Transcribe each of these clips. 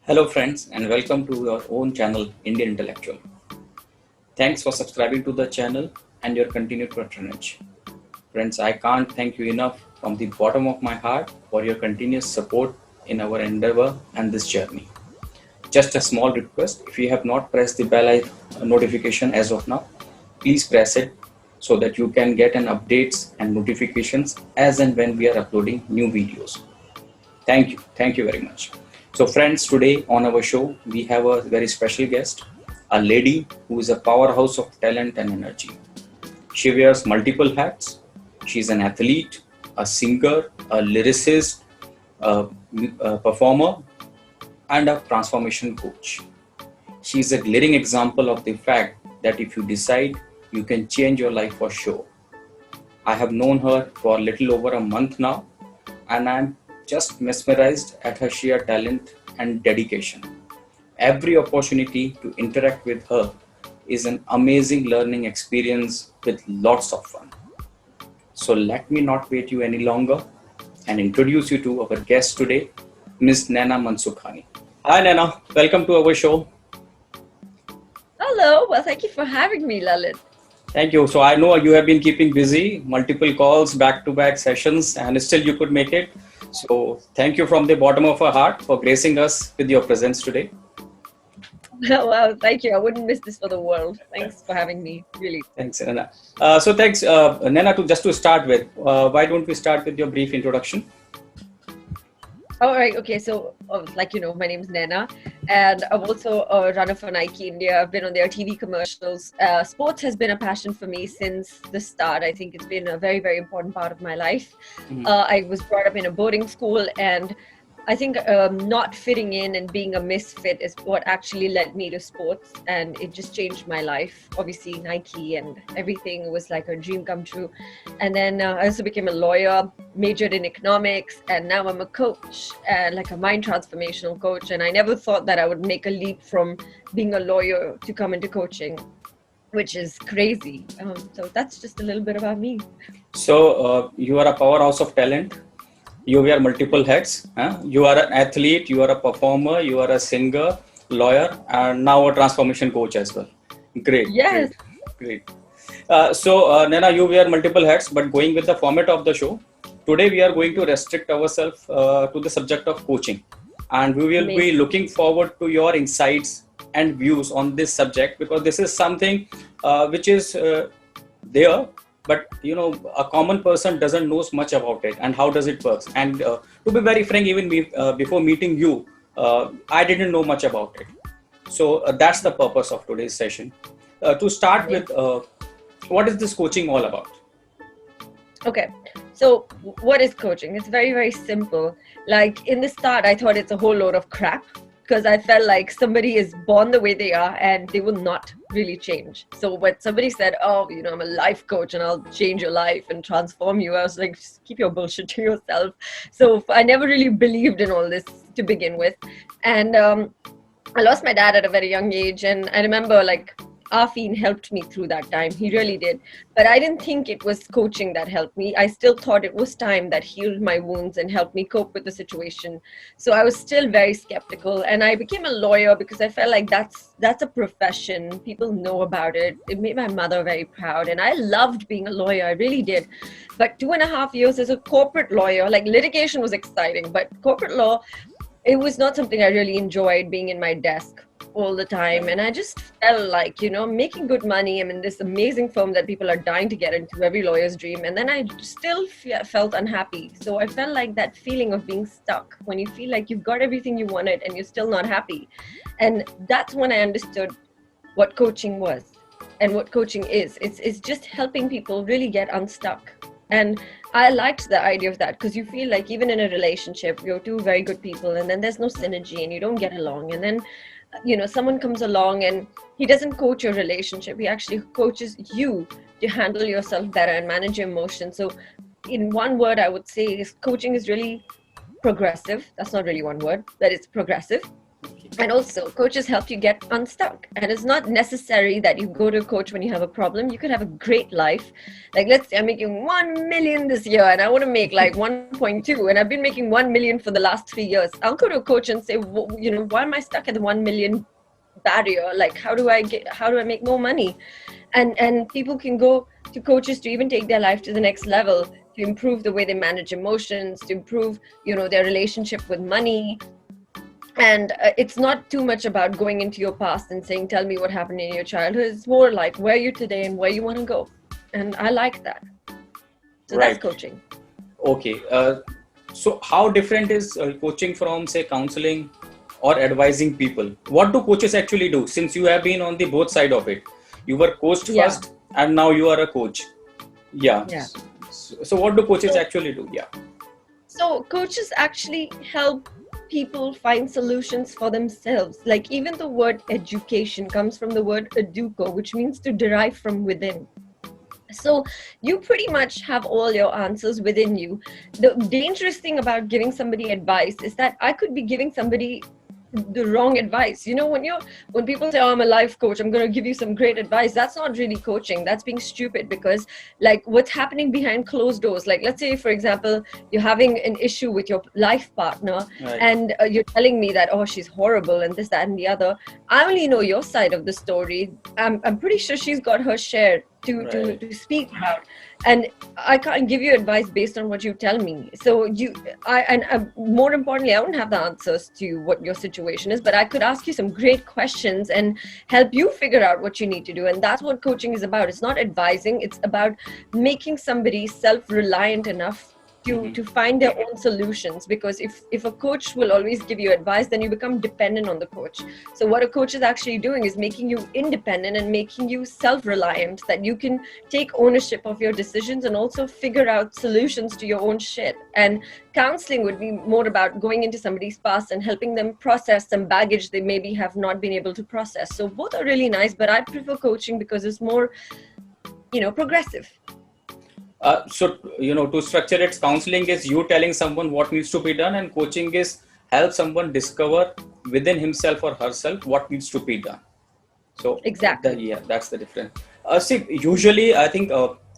Hello friends and welcome to your own channel Indian Intellectual. Thanks for subscribing to the channel and your continued patronage. Friends, I can't thank you enough from the bottom of my heart for your continuous support in our endeavor and this journey. Just a small request, if you have not pressed the notification as of now, please press it so that you can get an updates and notifications as and when we are uploading new videos. Thank you very much. So friends, today on our show, we have a very special guest, a lady who is a powerhouse of talent and energy. She wears multiple hats. She's an athlete, a singer, a lyricist, a performer, and a transformation coach. She is a glaring example of the fact that if you decide, you can change your life for sure. I have known her for a little over a month now, and I'm just mesmerized at her sheer talent and dedication. Every opportunity to interact with her is an amazing learning experience with lots of fun. So let me not wait you any longer and introduce you to our guest today, Ms. Naina Mansukhani. Hi Naina, welcome to our show. Hello, well, thank you for having me, Lalit. Thank you. So I know you have been keeping busy, multiple calls, back-to-back sessions, and still you could make it. So thank you from the bottom of our heart for gracing us with your presence today. Well, thank you. I wouldn't miss this for the world. Thanks for having me, really. Thanks, Naina. Thanks, Naina, to start with, why don't we start with your brief introduction? All right. Okay. So, my name is Naina, and I'm also a runner for Nike India. I've been on their TV commercials. Sports has been a passion for me since the start. I think it's been a very, very important part of my life. I was brought up in a boarding school, and I think not fitting in and being a misfit is what actually led me to sports, and it just changed my life. Obviously, Nike and everything was like a dream come true. And then I also became a lawyer, majored in economics, and now I'm a coach and like a mind transformational coach. And I never thought that I would make a leap from being a lawyer to come into coaching, which is crazy. So that's just a little bit about me. So you are a powerhouse of talent. You wear multiple hats. You are an athlete, you are a performer, you are a singer, lawyer, and now a transformation coach as well. Great. Yes. Great. Naina, you wear multiple hats, but going with the format of the show, today we are going to restrict ourselves to the subject of coaching. And we will be looking forward to your insights and views on this subject, because this is something which is there, but a common person doesn't know much about it and how does it work. And to be very frank, even before meeting you, I didn't know much about it. So that's the purpose of today's session. To start with, what is this coaching all about? Okay, so what is coaching? It's very, very simple. Like in the start, I thought it's a whole load of crap, because I felt like somebody is born the way they are and they will not really change. So when somebody said, oh, I'm a life coach and I'll change your life and transform you, I was like, just keep your bullshit to yourself. So I never really believed in all this to begin with. And I lost my dad at a very young age. And I remember Afeen helped me through that time. He really did. But I didn't think it was coaching that helped me. I still thought it was time that healed my wounds and helped me cope with the situation. So I was still very skeptical. And I became a lawyer because I felt like that's a profession. People know about it. It made my mother very proud. And I loved being a lawyer. I really did. But 2.5 years as a corporate lawyer, like litigation was exciting, but corporate law, it was not something I really enjoyed, being in my desk all the time. And I just felt like, making good money. I'm in this amazing firm that people are dying to get into, every lawyer's dream. And then I still felt unhappy. So I felt like that feeling of being stuck, when you feel like you've got everything you wanted and you're still not happy. And that's when I understood what coaching was and what coaching is. It's just helping people really get unstuck. And I liked the idea of that, because you feel like even in a relationship, you're two very good people and then there's no synergy and you don't get along. And then someone comes along and he doesn't coach your relationship. He actually coaches you to handle yourself better and manage your emotions. So in one word, I would say coaching is really progressive. That's not really one word, but it's progressive. Okay. And also, coaches help you get unstuck. And it's not necessary that you go to a coach when you have a problem. You could have a great life. Like, let's say I'm making 1 million this year and I want to make like 1.2, and I've been making 1 million for the last 3 years. I'll go to a coach and say, why am I stuck at the 1 million barrier? Like, how do I make more money? And people can go to coaches to even take their life to the next level, to improve the way they manage emotions, to improve, their relationship with money. And it's not too much about going into your past and saying, tell me what happened in your childhood. It's more like where you're today and where you want to go. And I like that. So that's Right. coaching. Okay. So how different is coaching from, say, counseling or advising people? What do coaches actually do? Since you have been on the both side of it, you were coached Yeah. first and now you are a coach. Yeah. Yeah. So what do coaches actually do? Yeah. So coaches actually help people find solutions for themselves. Like, even the word education comes from the word educo, which means to derive from within. So you pretty much have all your answers within you. The dangerous thing about giving somebody advice is that I could be giving somebody the wrong advice. When people say, oh, I'm a life coach, I'm going to give you some great advice, that's not really coaching. That's being stupid, because like what's happening behind closed doors, like let's say for example you're having an issue with your life partner, Right. and you're telling me that, oh, she's horrible and this, that, and the other. I only know your side of the story. I'm pretty sure she's got her share to speak about, and I can't give you advice based on what you tell me. So more importantly, I don't have the answers to what your situation is, but I could ask you some great questions and help you figure out what you need to do. And that's what coaching is about. It's not advising. It's about making somebody self-reliant enough to find their own solutions. Because if a coach will always give you advice, then you become dependent on the coach. So what a coach is actually doing is making you independent and making you self-reliant, that you can take ownership of your decisions and also figure out solutions to your own shit. And counseling would be more about going into somebody's past and helping them process some baggage they maybe have not been able to process. So both are really nice, but I prefer coaching because it's more, progressive. So, to structure it, counseling is you telling someone what needs to be done, and coaching is help someone discover within himself or herself what needs to be done. So Exactly. that's the difference. See, usually I think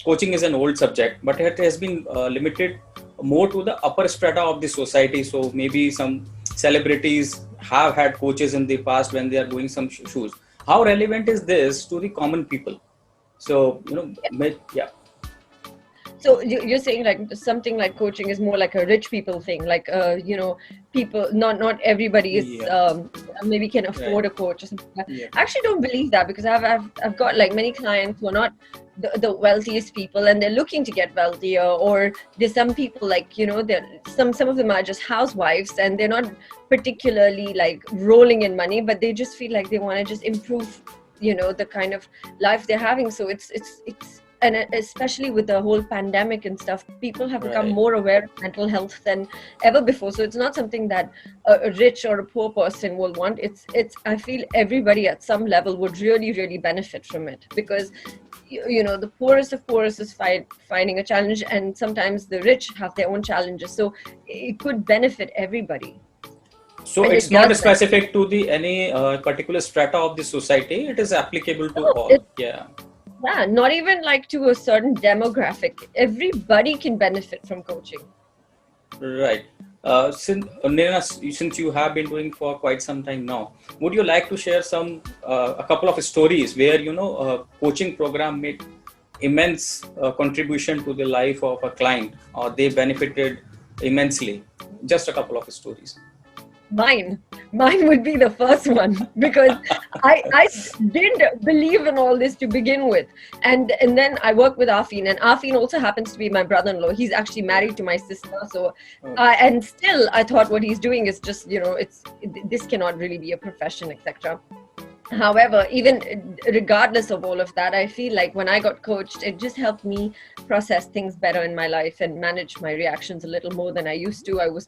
coaching is an old subject, but it has been limited more to the upper strata of the society. So maybe some celebrities have had coaches in the past when they are doing some shoes. How relevant is this to the common people? So, yeah. So you're saying like something like coaching is more like a rich people thing, like people, not everybody is maybe can afford a coach or something like that. Yeah. I actually don't believe that, because I've got like many clients who are not the wealthiest people, and they're looking to get wealthier. Or there's some people like they're some of them are just housewives, and they're not particularly like rolling in money, but they just feel like they want to just improve the kind of life they're having. So it's and especially with the whole pandemic and stuff, people have become more aware of mental health than ever before. So it's not something that a rich or a poor person will want. It's I feel everybody at some level would really benefit from it, because the poorest of poorest is finding a challenge, and sometimes the rich have their own challenges. So it could benefit everybody. So And it's it not does specific to the any particular strata of the society. It is applicable to all. Yeah. Yeah, not even like to a certain demographic. Everybody can benefit from coaching. Right. Naina, since you have been doing for quite some time now, would you like to share a couple of stories where a coaching program made immense contribution to the life of a client, or they benefited immensely? Just a couple of stories. Mine would be the first one, because I didn't believe in all this to begin with, and then I worked with Afin, and Afin also happens to be my brother-in-law. He's actually married to my sister, so and still I thought what he's doing is just this cannot really be a profession, etc. However, even regardless of all of that, I feel like when I got coached, it just helped me process things better in my life and manage my reactions a little more than I used to. I was,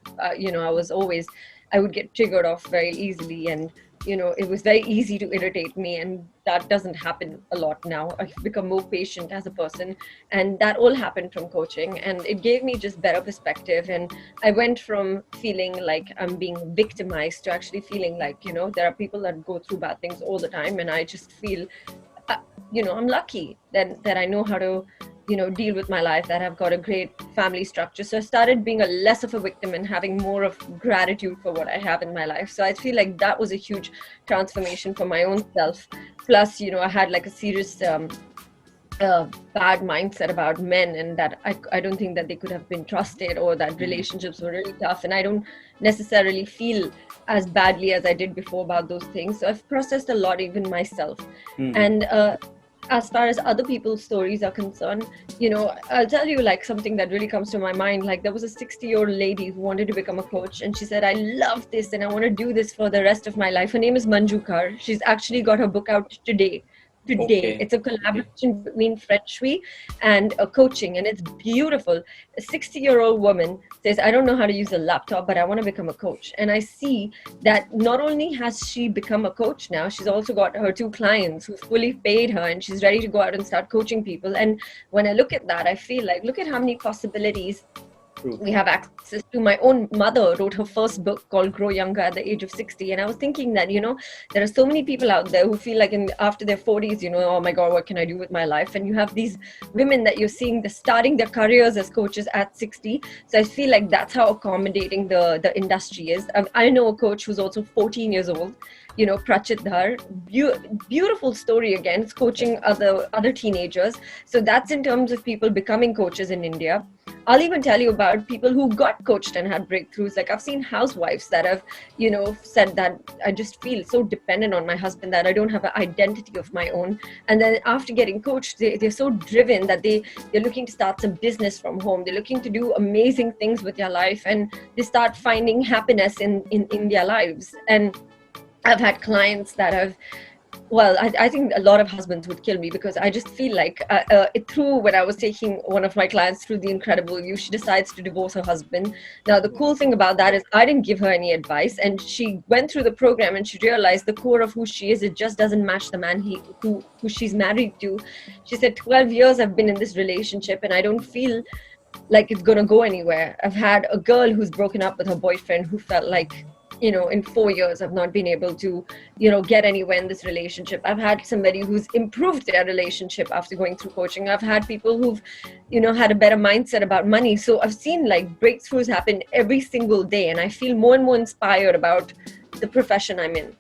I would get triggered off very easily, and it was very easy to irritate me, and that doesn't happen a lot now. I've become more patient as a person, and that all happened from coaching, and it gave me just better perspective. And I went from feeling like I'm being victimized to actually feeling like, there are people that go through bad things all the time, and I just feel uh, I'm lucky that I know how to deal with my life, that I've got a great family structure. So I started being a less of a victim and having more of gratitude for what I have in my life. So I feel like that was a huge transformation for my own self. Plus, I had like a serious bad mindset about men, and that I don't think that they could have been trusted, or that relationships were really tough, and I don't necessarily feel as badly as I did before about those things. So I've processed a lot, even myself. And as far as other people's stories are concerned, I'll tell you like something that really comes to my mind. Like, there was a 60-year-old lady who wanted to become a coach, and she said, I love this and I want to do this for the rest of my life. Her name is Manju Kar. She's actually got her book out today. Okay. It's a collaboration between French Shui and coaching, and it's beautiful. A 60-year-old woman says, I don't know how to use a laptop, but I want to become a coach. And I see that not only has she become a coach now, she's also got her 2 clients who fully paid her, and she's ready to go out and start coaching people. And when I look at that, I feel like, look at how many possibilities we have access to. My own mother wrote her first book called Grow Younger at the age of 60. And I was thinking that, there are so many people out there who feel like after their 40s, oh my God, what can I do with my life? And you have these women that you're seeing, they're starting their careers as coaches at 60. So I feel like that's how accommodating the industry is. I know a coach who's also 14 years old, Prachit Dhar. Beautiful story again. It's coaching other teenagers. So that's in terms of people becoming coaches in India. I'll even tell you about people who got coached and had breakthroughs. Like, I've seen housewives that have, said that I just feel so dependent on my husband that I don't have an identity of my own. And then after getting coached, they're so driven that they're looking to start some business from home. They're looking to do amazing things with their life, and they start finding happiness in their lives. And I've had clients that have, well, I think a lot of husbands would kill me, because I just feel like when I was taking one of my clients through the Incredible You, she decides to divorce her husband. Now, the cool thing about that is I didn't give her any advice, and she went through the program and she realized the core of who she is, it just doesn't match the man who she's married to. She said, 12 years I've been in this relationship and I don't feel like it's going to go anywhere. I've had a girl who's broken up with her boyfriend who felt like, in 4 years I've not been able to, get anywhere in this relationship. I've had somebody who's improved their relationship after going through coaching. I've had people who've, had a better mindset about money. So I've seen like breakthroughs happen every single day, and I feel more and more inspired about the profession I'm in.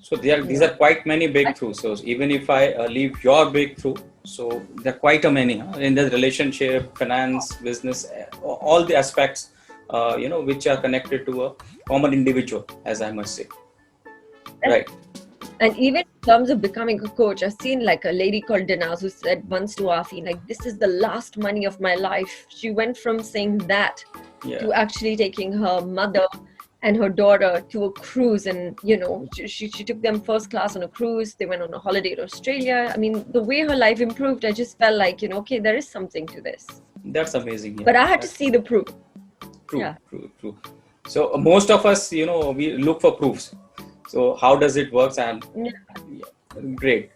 So these are quite many breakthroughs. So even if I leave your breakthrough, so there are quite a many in the relationship, finance, business, all the aspects, which are connected to a common individual, as I must say. Right. And even in terms of becoming a coach, I've seen like a lady called Dinaz who said once to Afi, like, this is the last money of my life. She went from saying that to actually taking her mother and her daughter to a cruise, and she took them first class on a cruise. They went on a holiday to Australia. I mean, the way her life improved, I just felt like, okay, there is something to this. That's amazing. But I had to see the proof. True. So most of us, we look for proofs. So how does it work? And great.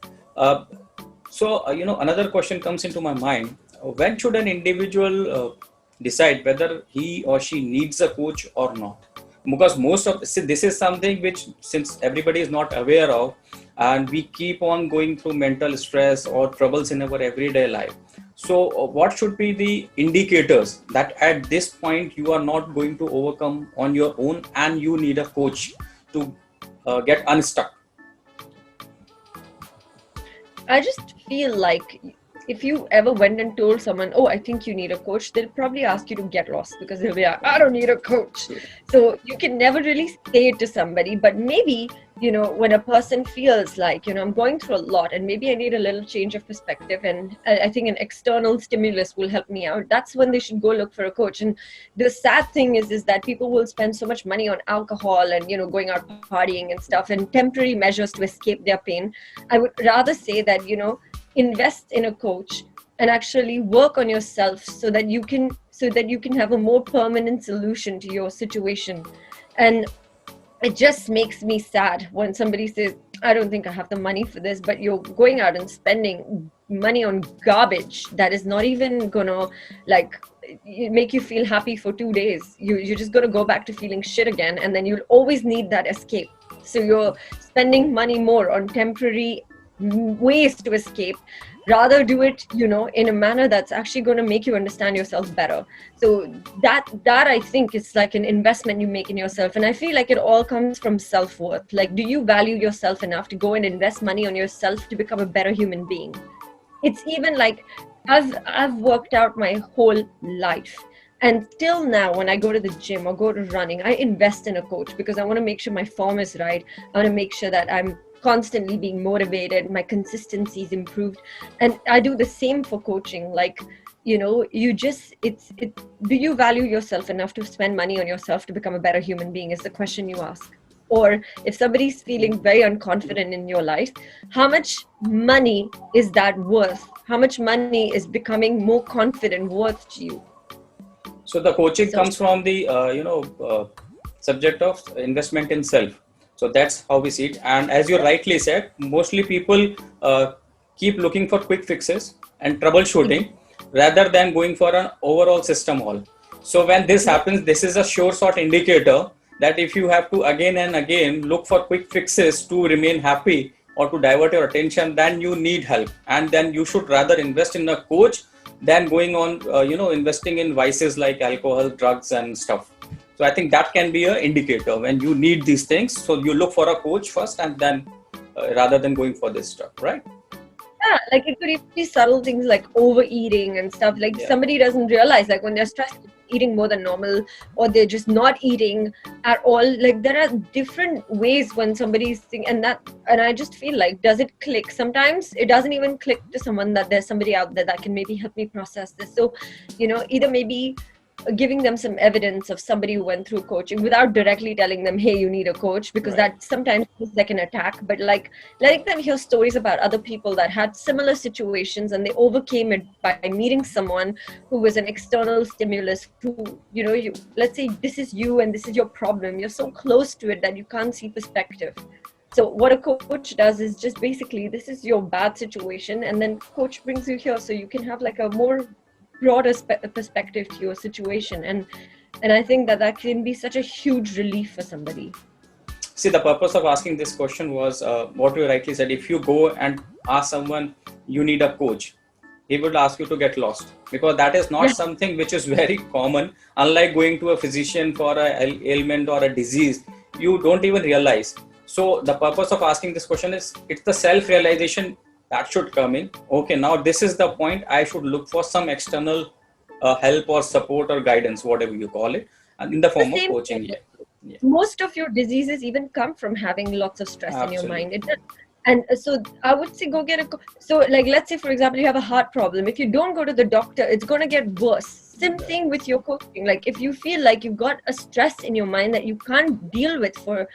So another question comes into my mind. When should an individual decide whether he or she needs a coach or not? Because this is something which, since everybody is not aware of, and we keep on going through mental stress or troubles in our everyday life. So what should be the indicators that at this point you are not going to overcome on your own and you need a coach to get unstuck? I just feel like if you ever went and told someone, oh, I think you need a coach, they'll probably ask you to get lost, because they'll be like, I don't need a coach. So you can never really say it to somebody. But maybe, when a person feels like, I'm going through a lot and maybe I need a little change of perspective, and I think an external stimulus will help me out, that's when they should go look for a coach. And the sad thing is that people will spend so much money on alcohol and, going out partying and stuff, and temporary measures to escape their pain. I would rather say that, invest in a coach and actually work on yourself so that you can have a more permanent solution to your situation. And it just makes me sad when somebody says, I don't think I have the money for this, but you're going out and spending money on garbage that is not even gonna like make you feel happy for 2 days. You're just gonna go back to feeling shit again, and then you'll always need that escape. So you're spending money more on temporary ways to escape. Rather do it, in a manner that's actually going to make you understand yourself better. So that I think is like an investment you make in yourself, and I feel like it all comes from self-worth. Like, do you value yourself enough to go and invest money on yourself to become a better human being? It's even like I've worked out my whole life, and till now when I go to the gym or go to running, I invest in a coach because I want to make sure my form is right. I want to make sure that I'm constantly being motivated, my consistency is improved. And I do the same for coaching. Like, you just do you value yourself enough to spend money on yourself to become a better human being, is the question you ask. Or if somebody's feeling very unconfident in your life, how much money is that worth? How much money is becoming more confident worth to you? So the coaching So comes from the subject of investment in self. So that's how we see it. And as you rightly said, mostly people keep looking for quick fixes and troubleshooting rather than going for an overall system haul. So when this happens, this is a sure sort indicator that if you have to again and again look for quick fixes to remain happy or to divert your attention, then you need help, and then you should rather invest in a coach than going on investing in vices like alcohol, drugs and stuff. So I think that can be an indicator when you need these things. So you look for a coach first, and then rather than going for this stuff, right? yeah, like it could even be subtle things like overeating and stuff. Like somebody doesn't realize, like when they're stressed, eating more than normal, or they're just not eating at all. Like there are different ways when somebody's thinking, and I just feel like, does it click? Sometimes it doesn't even click to someone that there's somebody out there that can maybe help me process this. So, either maybe giving them some evidence of somebody who went through coaching without directly telling them, hey, you need a coach, because Right. that sometimes feels like an attack, but like letting them hear stories about other people that had similar situations and they overcame it by meeting someone who was an external stimulus, who, let's say this is you and this is your problem, you're so close to it that you can't see perspective. So what a coach does is just basically, this is your bad situation, and then coach brings you here so you can have like a more broader perspective to your situation. And I think that can be such a huge relief for somebody. See, the purpose of asking this question was what you rightly said. If you go and ask someone you need a coach, he would ask you to get lost, because that is not something which is very common. Unlike going to a physician for a ailment or a disease, you don't even realize. So the purpose of asking this question is, it's the self-realization that should come in. Okay, now this is the point. I should look for some external help or support or guidance, whatever you call it, and in the The form of same coaching. thing. Yeah. Most of your diseases even come from having lots of stress in your mind. Absolutely. And so I would say go get so like, let's say for example you have a heart problem. If you don't go to the doctor, it's going to get worse. Same thing with your coaching. Like if you feel like you've got a stress in your mind that you can't deal with for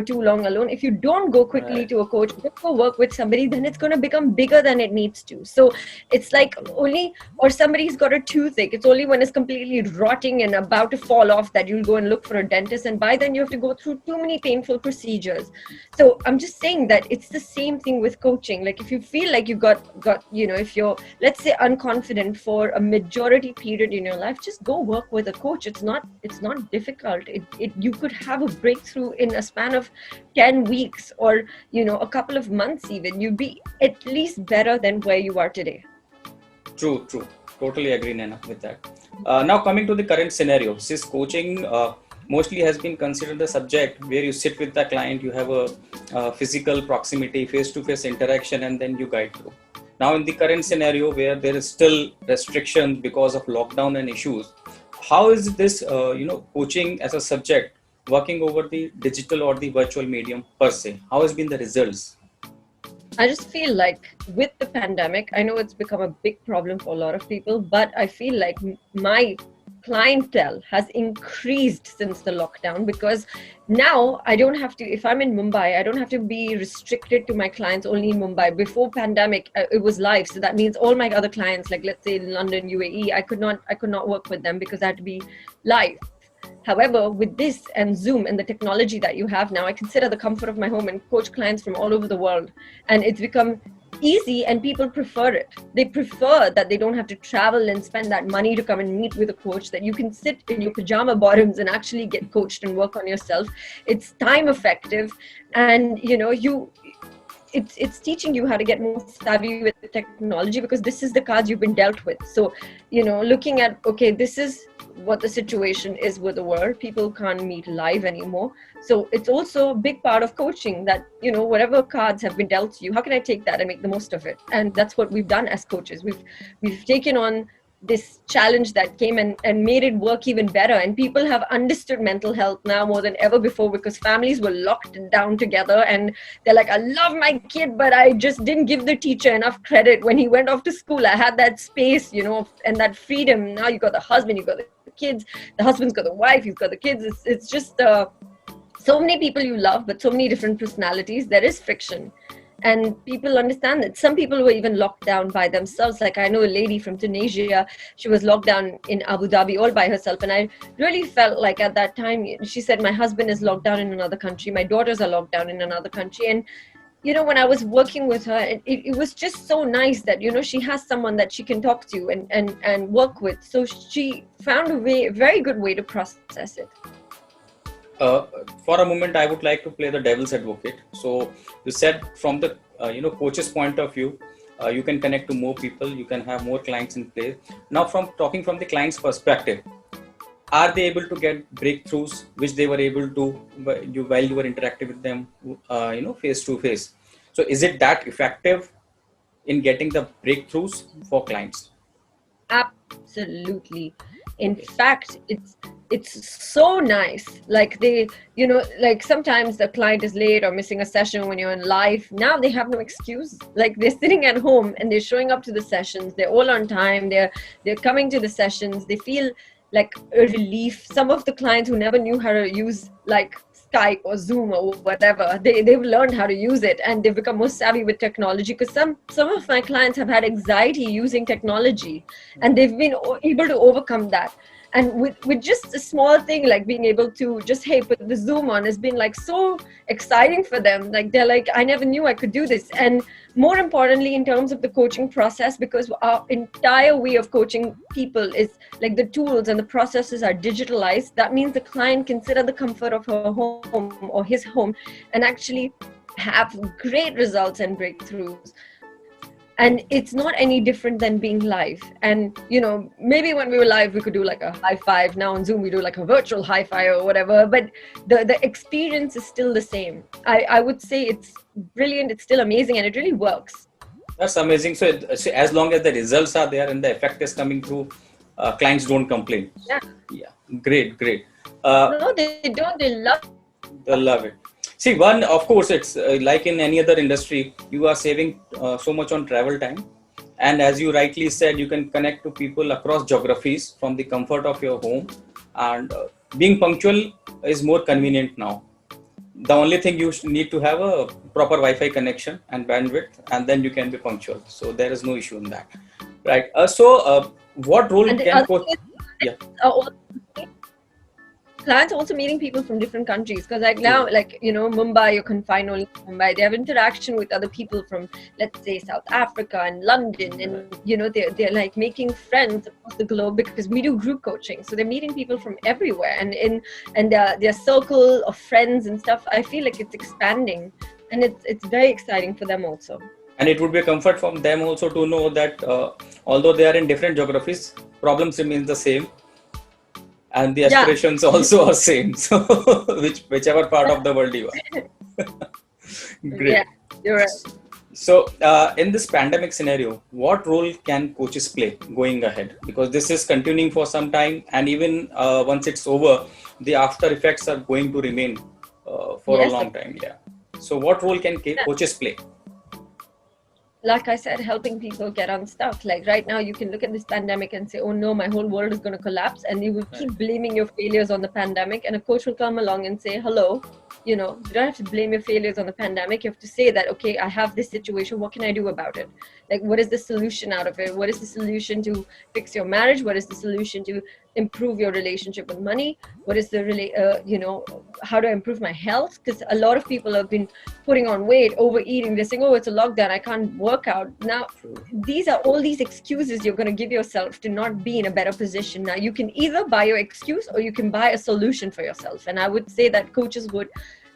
too long alone, if you don't go quickly Right. to a coach, go work with somebody, then it's going to become bigger than it needs to. So it's like only, or somebody's got a toothache, it's only when it's completely rotting and about to fall off that you'll go and look for a dentist, and by then you have to go through too many painful procedures. So I'm just saying that it's the same thing with coaching. Like if you feel like you got if you're, let's say, unconfident for a majority period in your life, just go work with a coach. It's not difficult. You could have a breakthrough in a span of 10 weeks or a couple of months. Even you'd be at least better than where you are today. True. Totally agree, Naina, with that. Now coming to the current scenario, since coaching mostly has been considered the subject where you sit with the client, you have a physical proximity, face-to-face interaction, and then you guide through. Now in the current scenario where there is still restrictions because of lockdown and issues, how is this coaching as a subject working over the digital or the virtual medium per se? How has been the results? I just feel like with the pandemic, I know it's become a big problem for a lot of people, but I feel like my clientele has increased since the lockdown, because now I don't have to, if I'm in Mumbai, I don't have to be restricted to my clients only in Mumbai. Before pandemic, it was live. So that means all my other clients, like let's say in London, UAE, I could not work with them because I had to be live. However, with this and Zoom and the technology that you have now, I can sit at the comfort of my home and coach clients from all over the world. And it's become easy, and people prefer it. They prefer that they don't have to travel and spend that money to come and meet with a coach, that you can sit in your pajama bottoms and actually get coached and work on yourself. It's time effective, and it's teaching you how to get more savvy with the technology, because this is the cards you've been dealt with. So looking at, okay, this is what the situation is with the world. People can't meet live anymore, so it's also a big part of coaching that whatever cards have been dealt to you, how can I take that and make the most of it? And that's what we've done as coaches. We've taken on this challenge that came and made it work even better. And people have understood mental health now more than ever before, because families were locked down together and they're like, I love my kid, but I just didn't give the teacher enough credit when he went off to school. I had that space, and that freedom. Now you got the husband, you got the kids, the husband's got the wife, he's got the kids. It's just so many people you love, but so many different personalities. There is friction. And people understand that. Some people were even locked down by themselves. Like, I know a lady from Tunisia, she was locked down in Abu Dhabi all by herself. And I really felt like at that time, she said, my husband is locked down in another country, my daughters are locked down in another country. And when I was working with her, it was just so nice that she has someone that she can talk to and work with. So she found a very good way to process it. For a moment, I would like to play the devil's advocate. So you said from the coach's point of view, you can connect to more people, you can have more clients in place. Now, from talking from the client's perspective, are they able to get breakthroughs which they were able to while you were interacting with them, face to face? So is it that effective in getting the breakthroughs for clients? Absolutely. In fact, it's so nice. Like like sometimes the client is late or missing a session when you're in live. Now they have no excuse. Like, they're sitting at home and they're showing up to the sessions. They're all on time. They're coming to the sessions. They feel like a relief. Some of the clients who never knew how to use like Skype or Zoom or whatever, they've learned how to use it, and they've become more savvy with technology. Because some of my clients have had anxiety using technology, and they've been able to overcome that. And with just a small thing like being able to just, hey, put the Zoom on, has been like so exciting for them. Like, they're like, I never knew I could do this. And more importantly, in terms of the coaching process, because our entire way of coaching people is like the tools and the processes are digitalized. That means the client can sit at the comfort of her home or his home and actually have great results and breakthroughs. And it's not any different than being live. And maybe when we were live we could do like a high five. Now on Zoom we do like a virtual high five or whatever, but the experience is still the same. I would say it's brilliant, it's still amazing, and it really works. That's amazing. So as long as the results are there and the effect is coming through, clients don't complain. Yeah, great. No, they don't. They love it. See, one, of course, it's like in any other industry, you are saving so much on travel time. And as you rightly said, you can connect to people across geographies from the comfort of your home. And being punctual is more convenient now. The only thing you need to have a proper Wi-Fi connection and bandwidth, and then you can be punctual. So there is no issue in that. Right. What role can coach? Yeah. Clients are also meeting people from different countries, because like now, like Mumbai, you're confined only to Mumbai. They have interaction with other people from, let's say, South Africa and London, and they're like making friends across the globe, because we do group coaching. So they're meeting people from everywhere, and their circle of friends and stuff. I feel like it's expanding, and it's very exciting for them also. And it would be a comfort from them also to know that although they are in different geographies, problems remain the same. And the aspirations also are same. So whichever part of the world you are. Great. Yeah, you're right. So in this pandemic scenario, what role can coaches play going ahead? Because this is continuing for some time, and even once it's over, the after effects are going to remain for a long time. Yeah. So what role can coaches play? Like I said, helping people get unstuck. Like right now, you can look at this pandemic and say, oh no, my whole world is going to collapse. And you will keep blaming your failures on the pandemic. And a coach will come along and say, hello, you don't have to blame your failures on the pandemic. You have to say that, okay, I have this situation. What can I do about it? Like, what is the solution out of it? What is the solution to fix your marriage? What is the solution to improve your relationship with money? What is how do I improve my health? Because a lot of people have been putting on weight, overeating. They're saying, oh, it's a lockdown, I can't work out. Now, these are all these excuses you're going to give yourself to not be in a better position. Now, you can either buy your excuse or you can buy a solution for yourself. And I would say that coaches would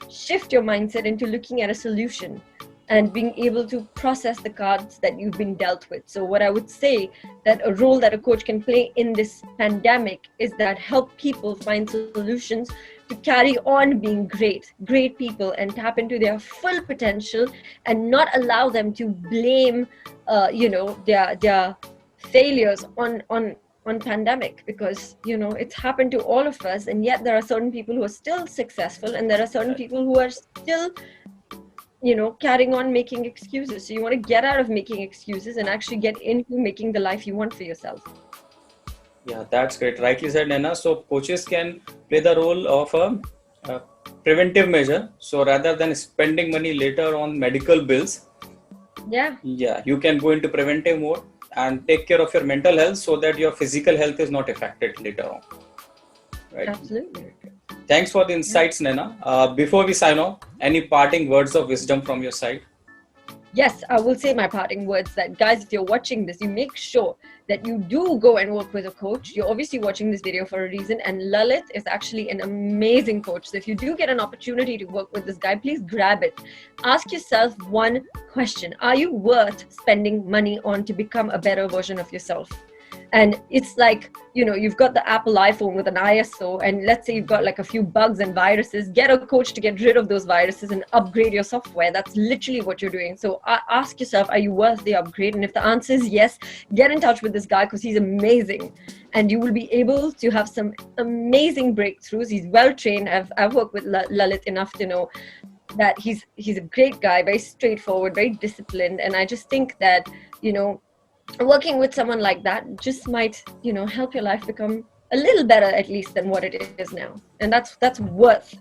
shift your mindset into looking at a solution and being able to process the cards that you've been dealt with. So what I would say that a role that a coach can play in this pandemic is that help people find solutions to carry on being great people and tap into their full potential, and not allow them to blame their failures on pandemic, because it's happened to all of us, and yet there are certain people who are still successful and there are certain people who are still carrying on making excuses. So you want to get out of making excuses and actually get into making the life you want for yourself. Yeah, that's great. Rightly said, Naina. So coaches can play the role of a preventive measure. So rather than spending money later on medical bills, you can go into preventive mode and take care of your mental health so that your physical health is not affected later on. Right? Absolutely. Thanks for the insights, Naina. Before we sign off, any parting words of wisdom from your side? Yes, I will say my parting words that, guys, if you're watching this, you make sure that you do go and work with a coach. You're obviously watching this video for a reason, and Lalit is actually an amazing coach. So if you do get an opportunity to work with this guy, please grab it. Ask yourself one question: are you worth spending money on to become a better version of yourself? And it's like, you've got the Apple iPhone with an ISO, and let's say you've got like a few bugs and viruses. Get a coach to get rid of those viruses and upgrade your software. That's literally what you're doing. So ask yourself, are you worth the upgrade? And if the answer is yes, get in touch with this guy, because he's amazing. And you will be able to have some amazing breakthroughs. He's well trained. I've worked with Lalit enough to know that he's a great guy, very straightforward, very disciplined. And I just think that, working with someone like that just might, help your life become a little better, at least, than what it is now. And that's worth,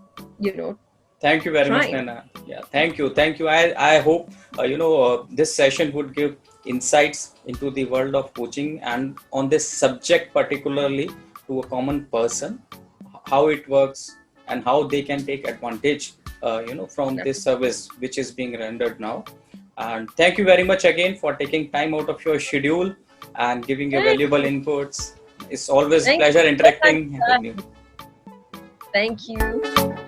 Thank you very much, trying. Naina. Yeah, thank you. I hope this session would give insights into the world of coaching and on this subject particularly to a common person, how it works and how they can take advantage from this service which is being rendered now. And thank you very much again for taking time out of your schedule and giving your valuable inputs. It's always a pleasure interacting with you. Thank you.